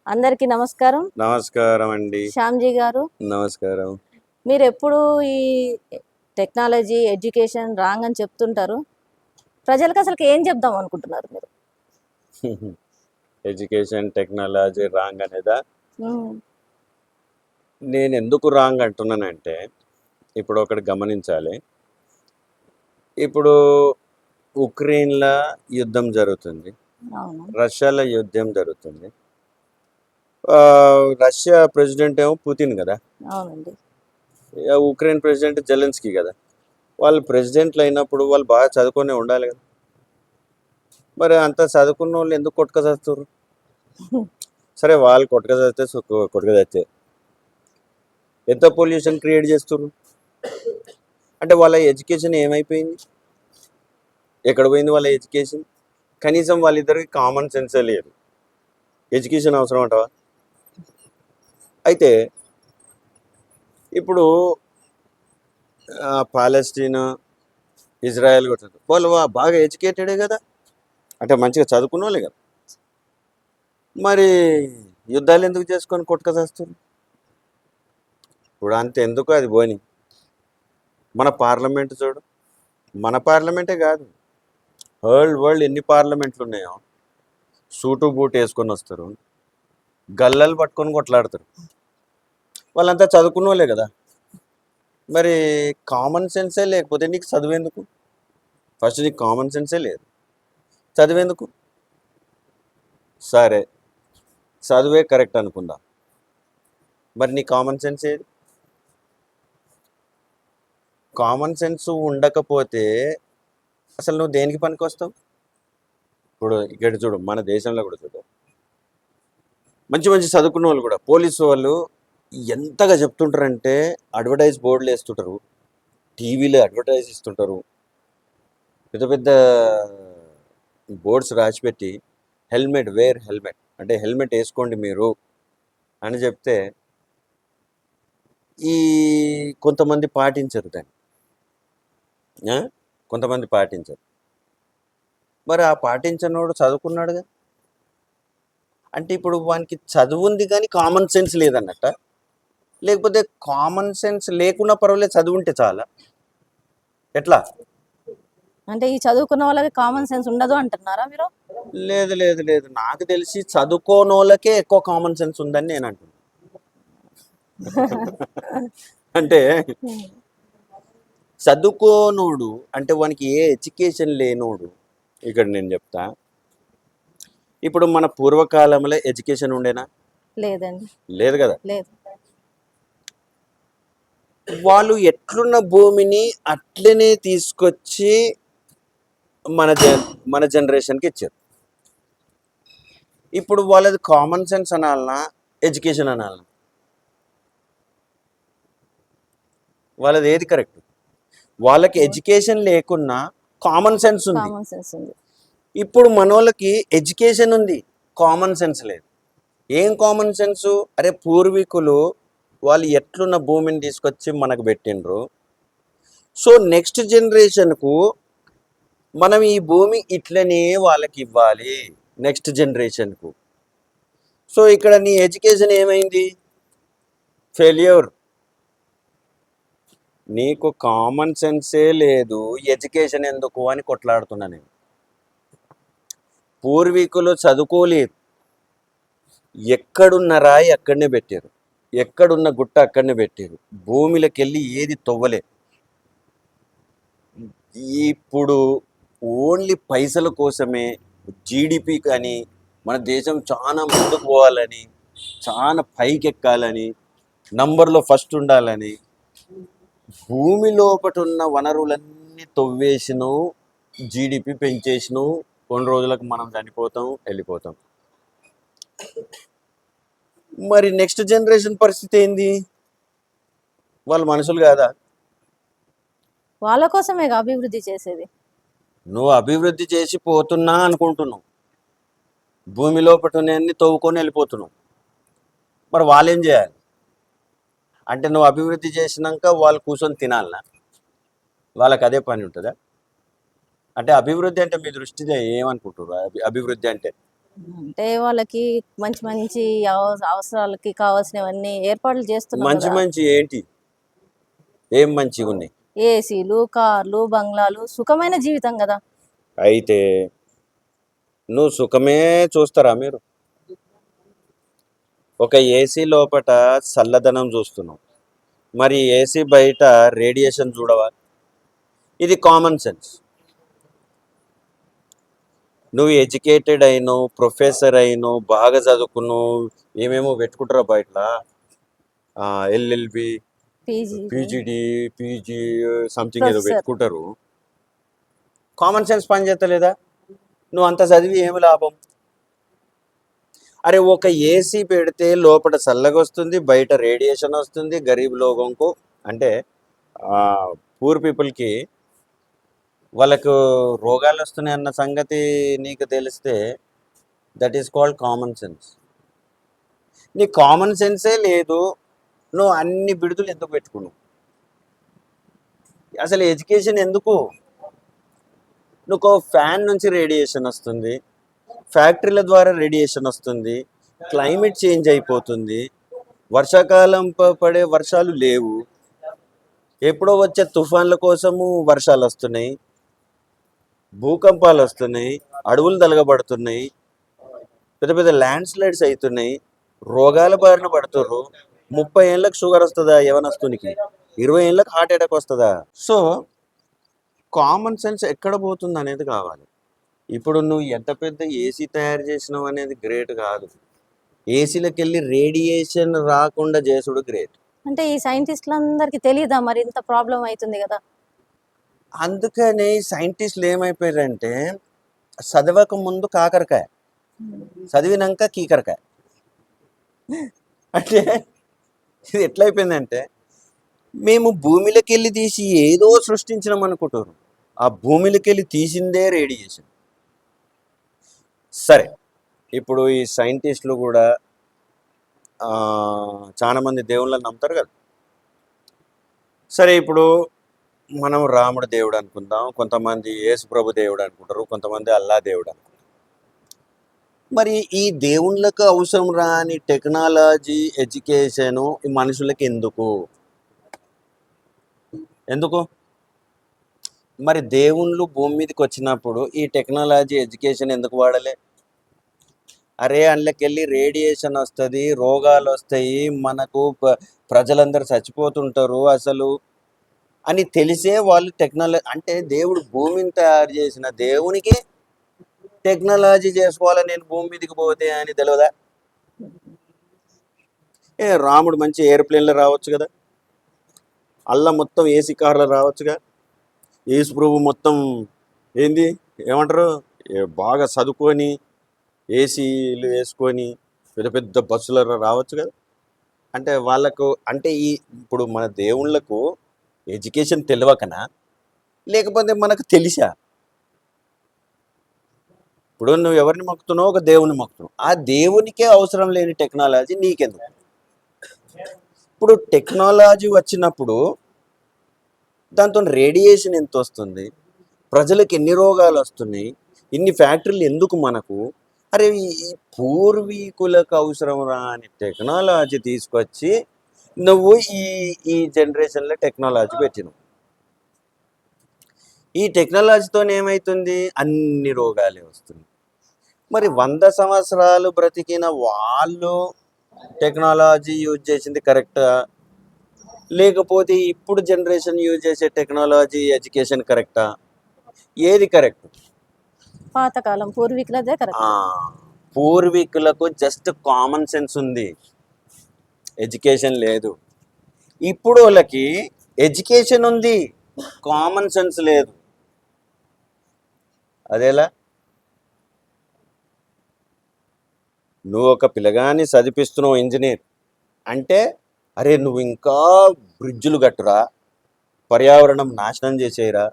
అందరికీ నమస్కారం. నమస్కారం అండి. శ్యామ్‌జీ గారు. నమస్కారం. మీరెప్పుడూ ఈ టెక్నాలజీ, ఎడ్యుకేషన్ రాంగ్ అని చెప్తుంటారు. ప్రజలకు అసలుకి ఏం చెప్దాం అనుకుంటున్నారు మీరు? ఎడ్యుకేషన్, టెక్నాలజీ రాంగ్ అనేదా? హ్మ్. నేనెందుకు రాంగ్ అంటున్నానంటే, ఇప్పుడు ఒకటి గమనించాలి. ఇప్పుడు ఉక్రెయిన్‌ల యుద్ధం జరుగుతుంది. అవును. రష్యాలో యుద్ధం జరుగుతుంది. రష్యా ప్రెసిడెంట్ ఏమో పుతిన్ కదా! అవునండి. ఉక్రెయిన్ ప్రెసిడెంట్ జెలెన్స్కీ కదా! వాళ్ళు ప్రెసిడెంట్లు అయినప్పుడు వాళ్ళు బాగా చదువుకొనే ఉండాలి కదా! మరి అంత చదువుకున్నోళ్ళు ఎందుకు కొట్టుకసస్తుర్రు? సరే వాళ్ళు కొట్టుకసస్తే కొట్టుకసస్తే ఎంత పొల్యూషన్ క్రియేట్ చేస్తుర్రు? అంటే వాళ్ళ ఎడ్యుకేషన్ ఏమైపోయింది? ఎక్కడ పోయింది వాళ్ళ ఎడ్యుకేషన్? కనీసం వాళ్ళిద్దరికి కామన్ సెన్సే లేదు. ఎడ్యుకేషన్ అవసరం అంటావా? అయితే ఇప్పుడు పాలెస్టీన్, ఇజ్రాయెల్ కూడా వాళ్ళు బాగా ఎడ్యుకేటెడే కదా, అంటే మంచిగా చదువుకున్న వాళ్ళే కదా. మరి యుద్ధాలు ఎందుకు చేసుకొని కొట్టుకసేస్తారు? ఇప్పుడు అంత ఎందుకు అది పోని. మన పార్లమెంట్ చూడు, మన పార్లమెంటే కాదు, వరల్డ్ ఎన్ని పార్లమెంట్లు ఉన్నాయో సూటు బూట్ వేసుకొని వస్తారు, గల్లలు పట్టుకొని కొట్లాడతారు. వాళ్ళంతా చదువుకున్న వాళ్ళే కదా. మరి కామన్ సెన్సే లేకపోతే నీకు చదువేందుకు? ఫస్ట్ నీకు కామన్ సెన్సే లేదు, చదివేందుకు? సరే, చదువే కరెక్ట్ అనుకుందాం, మరి నీ కామన్ సెన్స్ ఏది? కామన్ సెన్స్ ఉండకపోతే అసలు నువ్వు దేనికి పనికి వస్తావు? ఇప్పుడు ఇక్కడ చూడు, మన దేశంలో కూడా చూడు, మంచి మంచి చదువుకున్న వాళ్ళు కూడా, పోలీసు వాళ్ళు ఎంతగా చెప్తుంటారంటే అడ్వర్టైజ్ బోర్డులు వేస్తుంటారు, టీవీలో అడ్వర్టైజ్ ఇస్తుంటారు, పెద్ద పెద్ద బోర్డ్స్ రాసిపెట్టి హెల్మెట్ హెల్మెట్ అంటే హెల్మెట్ వేసుకోండి మీరు అని చెప్తే ఈ కొంతమంది పాటించరు దాన్ని. కొంతమంది పాటించరు. మరి ఆ పాటించనోడు చదువుకున్నాడుగా. అంటే ఇప్పుడు వానికి చదువు ఉంది కానీ కామన్ సెన్స్ లేదన్నట్ట, లేకపోతే కామన్ సెన్స్ లేకుండా పర్వాలేదు చదువు ఉంటే చాలా? ఎట్లా? అంటే ఈ చదువుకున్న వాళ్ళకి కామన్ సెన్స్ ఉండదు అంటున్నారా మీరు? లేదు లేదు లేదు, నాకు తెలిసి చదువుకోనోళ్ళకే ఎక్కువ కామన్ సెన్స్ ఉందని నేను అంటున్నాను. అంటే చదువుకోనోడు అంటే వానికి ఏ ఎడ్యుకేషన్ లేనోడు, ఇక్కడ నేను చెప్తా, ఇప్పుడు మన పూర్వకాలంలో ఎడ్యుకేషన్ ఉండేనా? లేదండి. లేదు కదా. లేదు. వాళ్ళు ఎట్లున్న భూమిని అట్లనే తీసుకొచ్చి మన జనరేషన్కి ఇచ్చారు. ఇప్పుడు వాళ్ళది కామన్ సెన్స్ అనాలనా, ఎడ్యుకేషన్ అనాలనా? వాళ్ళది ఏది కరెక్ట్? వాళ్ళకి ఎడ్యుకేషన్ లేకున్నా కామన్ సెన్స్ ఉంది. కామన్ సెన్స్ ఉంది. ఇప్పుడు మనోళ్ళకి ఎడ్యుకేషన్ ఉంది, కామన్ సెన్స్ లేదు. ఏం కామన్ సెన్సు? అరే పూర్వీకులు వాళ్ళు ఎట్లున్న భూమిని తీసుకొచ్చి మనకు పెట్టిండ్రు, సో నెక్స్ట్ జనరేషన్కు మనం ఈ భూమి ఇట్లనే వాళ్ళకి ఇవ్వాలి, నెక్స్ట్ జనరేషన్కు. సో ఇక్కడ నీ ఎడ్యుకేషన్ ఏమైంది? ఫెయిల్యూర్. నీకు కామన్ సెన్సే లేదు, ఎడ్యుకేషన్ ఎందుకు అని కొట్లాడుతున్నా నేను. పూర్వీకులు చదువుకోలేదు, ఎక్కడున్న రాయి అక్కడనే పెట్టారు, ఎక్కడున్న గుట్ట అక్కడనే పెట్టారు, భూమిలోకి వెళ్ళి ఏది తవ్వలే. ఇప్పుడు ఓన్లీ పైసల కోసమే, జీడిపి కానీ మన దేశం చాలా ముందుకు పోవాలని, చాలా పైకి ఎక్కాలని, నంబర్లో ఫస్ట్ ఉండాలని భూమి లోపట ఉన్న వనరులన్నీ తవ్వేసిను, జీడిపి పెంచేసిను, కొన్ని రోజులకు మనం చనిపోతాం, వెళ్ళిపోతాం. మరి నెక్స్ట్ జనరేషన్ పరిస్థితి ఏంది? వాళ్ళు మనుషులు కాదా? వాళ్ళ కోసమే అభివృద్ధి చేసేది. నువ్వు అభివృద్ధి చేసి పోతున్నా అనుకుంటున్నావు, భూమి లోపట అన్ని తవ్వుకొని వెళ్ళిపోతున్నావు. మరి వాళ్ళేం చేయాలి? అంటే నువ్వు అభివృద్ధి చేసినాక వాళ్ళు కూర్చొని తినాలనా? వాళ్ళకి అదే పని ఉంటుందా? అంటే అభివృద్ధి అంటే మీ దృష్టిలో ఏమనుకుంటున్నారు? అభివృద్ధి అంటే అంటే వాళ్ళకి మంచి మంచి అవసరాలకి కావాల్సినవన్నీ ఏర్పాట్లు చేస్తున్నాం మంచి కదా. మంచి ఏంటి? ఏం మంచిగా ఉన్నాయి? ఏసీలు, కార్లు, బంగ్లాలు, సుఖమైన జీవితం కదా. అయితే నువ్వు సుఖమే చూస్తారా మీరు? ఒక ఏసీ లోపట చల్లదనం చూస్తున్నావు, మరి ఏసీ బయట రేడియేషన్ చూడవా? ఇది కామన్ సెన్స్. నువ్వు ఎడ్యుకేటెడ్ అయినో, ప్రొఫెసర్ అయినో, బాగా చదువుకున్నావు, ఏమేమో పెట్టుకుంటారా బయట, LLB, PG, PGD, PG something ఏదో ప్రొఫెసర్. పెట్టుకుంటారు. కామన్ సెన్స్ పని చేస్తలేదా? నువ్వు అంత చదివి ఏమి లాభం? అరే ఒక ఏసీ పెడితే లోపల చల్లగా వస్తుంది, బయట రేడియేషన్ వస్తుంది. గరీబ్ లోగంకు అంటే పూర్ పీపుల్కి వాళ్ళకు రోగాలు వస్తున్నాయి అన్న సంగతి నీకు తెలిస్తే that is called common sense. నీ కామన్ సెన్సే లేదు, నువ్వు అన్ని బిడుదలు ఎందుకు పెట్టుకున్నావు? అసలు ఎడ్యుకేషన్ ఎందుకు? నువ్వు ఫ్యాన్ నుంచి రేడియేషన్ వస్తుంది, ఫ్యాక్టరీల ద్వారా రేడియేషన్ వస్తుంది, క్లైమేట్ చేంజ్ అయిపోతుంది, వర్షాకాలం పడే వర్షాలు లేవు, ఎప్పుడో వచ్చే తుఫాన్ల కోసము వర్షాలు వస్తున్నాయి, భూకంపాలు వస్తున్నాయి, అడవులు తలగబడుతున్నాయి, పెద్ద పెద్ద ల్యాండ్ స్లైడ్స్ అవుతున్నాయి, రోగాల బారిన పడుతుర్రు. 30 ఏళ్ళకి షుగర్ వస్తుందా యవనస్తునికి? 20 ఏళ్ళకి హార్ట్ అటాక్ వస్తుందా? సో కామన్ సెన్స్ ఎక్కడ పోతుంది అనేది కావాలి. ఇప్పుడు నువ్వు ఎంత పెద్ద ఏసీ తయారు చేసినావు అనేది గ్రేట్ కాదు, ఏసీలకు వెళ్ళి రేడియేషన్ రాకుండా చేసుడు గ్రేట్. అంటే ఈ సైంటిస్టులందరికీ తెలియదా మరి ఇంత ప్రాబ్లం అవుతుంది కదా. అందుకని సైంటిస్టులు ఏమైపోయారంటే చదవక ముందు కాకరకాయ, చదివినాక కీకరకాయ. అంటే ఇది ఎట్లయిపోయిందంటే మేము భూమిలోకి వెళ్ళి తీసి ఏదో సృష్టించినాం అనుకుంటారు, ఆ భూమిలోకి వెళ్ళి తీసిందే రేడియేషన్. సరే, ఇప్పుడు ఈ సైంటిస్టులు కూడా చాలా మంది దేవుళ్ళని నమ్ముతారు కదా. సరే, ఇప్పుడు మనం రాముడు దేవుడు అనుకుందాం, కొంతమంది యేసుప్రభు దేవుడు అనుకుంటారు, కొంతమంది అల్లా దేవుడు అనుకుంటారు. మరి ఈ దేవుళ్ళకు అవసరం రాని టెక్నాలజీ, ఎడ్యుకేషను ఈ మనుషులకి ఎందుకు? మరి దేవుళ్ళు భూమి మీదకి వచ్చినప్పుడు ఈ టెక్నాలజీ, ఎడ్యుకేషన్ ఎందుకు వాడలే? అరే అందులోకెళ్ళి రేడియేషన్ వస్తుంది, రోగాలు వస్తాయి, మనకు ప్రజలందరూ చచ్చిపోతుంటారు అసలు అని తెలిసే వాళ్ళు టెక్నాలజీ, అంటే దేవుడు భూమిని తయారు చేసిన దేవునికి టెక్నాలజీ చేసుకోవాలని నేను భూమి మీదకి పోతే అని తెలియదా? రాముడు మంచి ఎయిర్ప్లేన్లో రావచ్చు కదా, అల్లా మొత్తం ఏసీ కార్లో రావచ్చుగా, యేసు ప్రభు మొత్తం ఏంది ఏమంటారు బాగా చదువుకొని ఏసీలు వేసుకొని పెద్ద పెద్ద బస్సులలో రావచ్చు కదా. అంటే వాళ్ళకు అంటే ఇప్పుడు మన దేవుళ్ళకు ఎడ్యుకేషన్ తెలియకనా, లేకపోతే మనకు తెలిసా? ఇప్పుడు నువ్వు ఎవరిని మొక్కుతున్నావు? ఒక దేవుని మొక్కుతున్నావు, ఆ దేవునికే అవసరం లేని టెక్నాలజీ నీకెందుకు? ఇప్పుడు టెక్నాలజీ వచ్చినప్పుడు దాంతో రేడియేషన్ ఎంత వస్తుంది, ప్రజలకు ఎన్ని రోగాలు వస్తున్నాయి, ఇన్ని ఫ్యాక్టరీలు ఎందుకు మనకు? అరే ఈ పూర్వీకులకు అవసరం రాని టెక్నాలజీ తీసుకొచ్చి నువ్వు ఈ ఈ జనరేషన్లో టెక్నాలజీ పెట్టినావు. ఈ టెక్నాలజీతో ఏమవుతుంది? అన్ని రోగాలే వస్తుంది. మరి 100 సంవత్సరాలు బ్రతికిన వాళ్ళు టెక్నాలజీ యూజ్ చేసింది కరెక్టా, లేకపోతే ఇప్పుడు జనరేషన్ యూజ్ చేసే టెక్నాలజీ, ఎడ్యుకేషన్ కరెక్టా? ఏది కరెక్ట్? పాతకాలం పూర్వీకులదే కరెక్ట్. పూర్వీకులకు జస్ట్ కామన్ సెన్స్ ఉంది, ఎడ్యుకేషన్ లేదు. ఇప్పుడు వాళ్ళకి ఎడ్యుకేషన్ ఉంది, కామన్ సెన్స్ లేదు. అదేలా? నువ్వు ఒక పిల్లగాన్ని చదివిస్తున్నావు ఇంజనీర్ అంటే, అరే నువ్వు ఇంకా బ్రిడ్జులు కట్టురా, పర్యావరణం నాశనం చేసేయరా,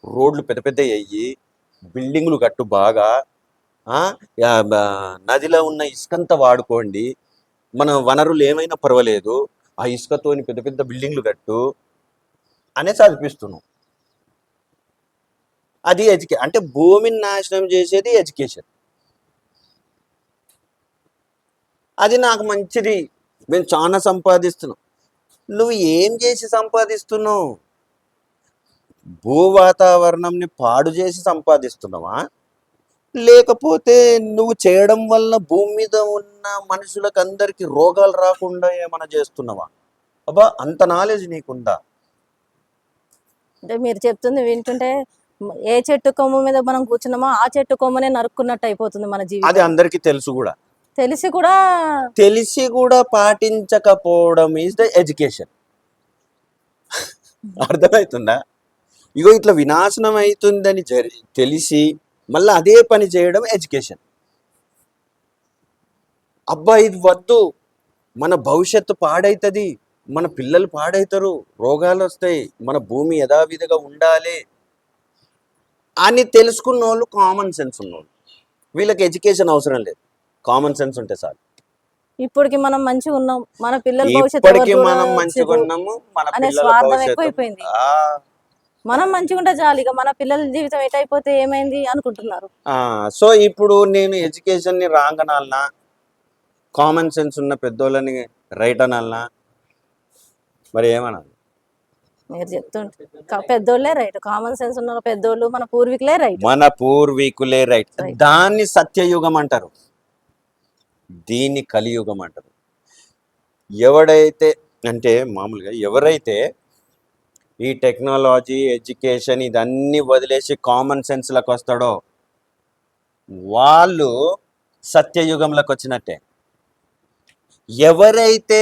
రోడ్లు పెద్ద పెద్ద అయ్యి, బిల్డింగ్లు కట్టు బాగా, నదిలో ఉన్న ఇసుకంతా వాడుకోండి, మన వనరులు ఏమైనా పర్వాలేదు, ఆ ఇసుకతోని పెద్ద పెద్ద బిల్డింగ్లు కట్టు అనే చదివిస్తున్నావు. అది అంటే భూమిని నాశనం చేసేది ఎడ్యుకేషన్. అది నాకు మంచిది, మేము చాలా సంపాదిస్తున్నాం. నువ్వు ఏం చేసి సంపాదిస్తున్నావు? భూ వాతావరణంని పాడు చేసి సంపాదిస్తున్నావా? లేకపోతే నువ్వు చేయడం వల్ల భూమి మీద ఉన్న మనుషులకు అందరికి రోగాలు రాకుండా ఏమైనా చేస్తున్నావా? అబ్బా, అంత నాలెడ్జ్ నీకుందా? అంటే మీరు చెప్తుంది వింటుంటే ఏ చెట్టు కొమ్మ మీద మనం కూర్చున్నామో ఆ చెట్టు కొమ్మనే నరుక్కున్నట్టు అయిపోతుంది మన అది జీవితం. అందరికీ తెలుసు కూడా. తెలిసి కూడా తెలిసి కూడా పాటించకపోవడం ఈజ్ ద ఎడ్యుకేషన్. అర్థమవుతుందా? ఇగో ఇట్లా వినాశనం అవుతుందని తెలిసి మళ్ళీ అదే పని చేయడం ఎడ్యుకేషన్. అబ్బా, ఇది వద్దు, మన భవిష్యత్తు పాడైతుంది, మన పిల్లలు పాడవుతారు, రోగాలు వస్తాయి, మన భూమి యథావిధిగా ఉండాలి అని తెలుసుకున్న వాళ్ళు కామన్ సెన్స్ ఉన్నోళ్ళు. వీళ్ళకి ఎడ్యుకేషన్ అవసరం లేదు, కామన్ సెన్స్ ఉంటే చాలు. ఇప్పటికి మనం మంచిగా ఉన్నాం, మన పిల్లల భవిష్యత్తు ఇప్పటికీ ఎవరు మనం చూడొచ్చు మంచిగా ఉన్నాము, మన అనే పిల్లల స్వార్థం భవిష్యత్తు ఎక్కువైపోయింది. మనం మంచిగా ఉంటే చాలు, ఇక మన పిల్లల జీవితం ఎటైపోతే ఏమైంది అనుకుంటున్నారు. సో ఇప్పుడు నేను ఎడ్యుకేషన్ని రాంగ్ అనాలనా, కామన్ సెన్స్ ఉన్న పెద్దోళ్ళని రైట్ అనాలనా, మరి ఏమనాలి? మీరు చెప్తుంటే పెద్దోళ్ళే రైట్, కామన్ సెన్స్ ఉన్న పెద్దోళ్ళు మన పూర్వీకులే రైట్. మన పూర్వీకులే రైట్. Right. దాన్ని సత్యయుగం అంటారు, దీన్ని కలియుగం అంటారు. ఎవడైతే అంటే మామూలుగా ఎవరైతే ఈ టెక్నాలజీ, ఎడ్యుకేషన్ ఇదన్నీ వదిలేసి కామన్ సెన్స్లకు వస్తాడో వాళ్ళు సత్యయుగంలోకి వచ్చినట్టే. ఎవరైతే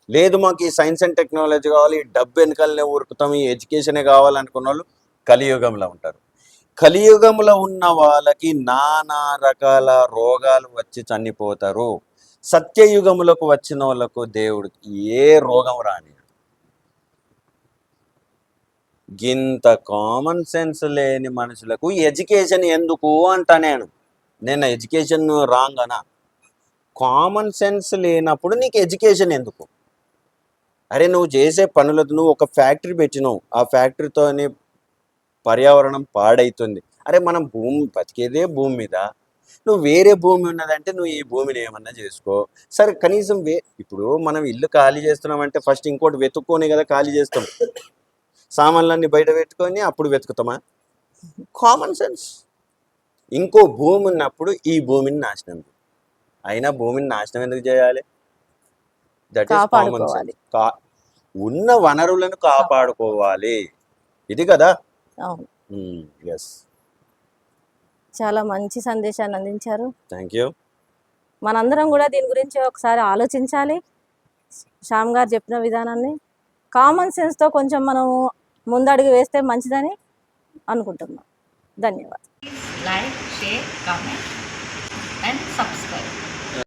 లేదు మాకు ఈ సైన్స్ అండ్ టెక్నాలజీ కావాలి, ఈ డబ్బు వెనకాలనే ఉరుకుతాం, ఈ ఎడ్యుకేషనే కావాలనుకున్న వాళ్ళు కలియుగంలో ఉంటారు. కలియుగంలో ఉన్న వాళ్ళకి నానా రకాల రోగాలు వచ్చి చనిపోతారు. సత్యయుగములకు వచ్చిన వాళ్ళకు దేవుడికి ఏ రోగం రాని. గింత కామన్ సెన్స్ లేని మనుషులకు ఎడ్యుకేషన్ ఎందుకు అంటా నేను ఎడ్యుకేషన్ రాంగ్ అనా. కామన్ సెన్స్ లేనప్పుడు నీకు ఎడ్యుకేషన్ ఎందుకు? అరే నువ్వు చేసే పనులతో నువ్వు ఒక ఫ్యాక్టరీ పెట్టినావు, ఆ ఫ్యాక్టరీతోని పర్యావరణం పాడైతుంది. అరే మనం భూమి బతికేదే భూమి మీద, నువ్వు వేరే భూమి ఉన్నదంటే నువ్వు ఈ భూమిని ఏమన్నా చేసుకో. సరే కనీసం ఇప్పుడు మనం ఇల్లు ఖాళీ చేస్తున్నామంటే ఫస్ట్ ఇంకోటి వెతుక్కొని కదా ఖాళీ చేస్తాం. సామాన్లన్నీ బయట పెట్టుకొని అప్పుడు వెతుకుతామా? Common sense. ఇంకో భూమి ఉన్నప్పుడు ఈ భూమిని నాశనం, అయినా భూమిని నాశనం ఎందుకు చేయాలి? That is common sense. ఉన్న వనరులను కాపాడుకోవాలి, ఇది కదా. ఎస్, చాలా మంచి సందేశాన్ని అందించారు. Thank you. మనందరం కూడా దీని గురించి ఒకసారి ఆలోచించాలి. శ్యామ్ గారు చెప్పిన విధానాన్ని కామన్ సెన్స్తో కొంచెం మనం ముందడుగు వేస్తే మంచిదని అనుకుంటున్నాం. ధన్యవాదాలు. Like, share, comment and subscribe.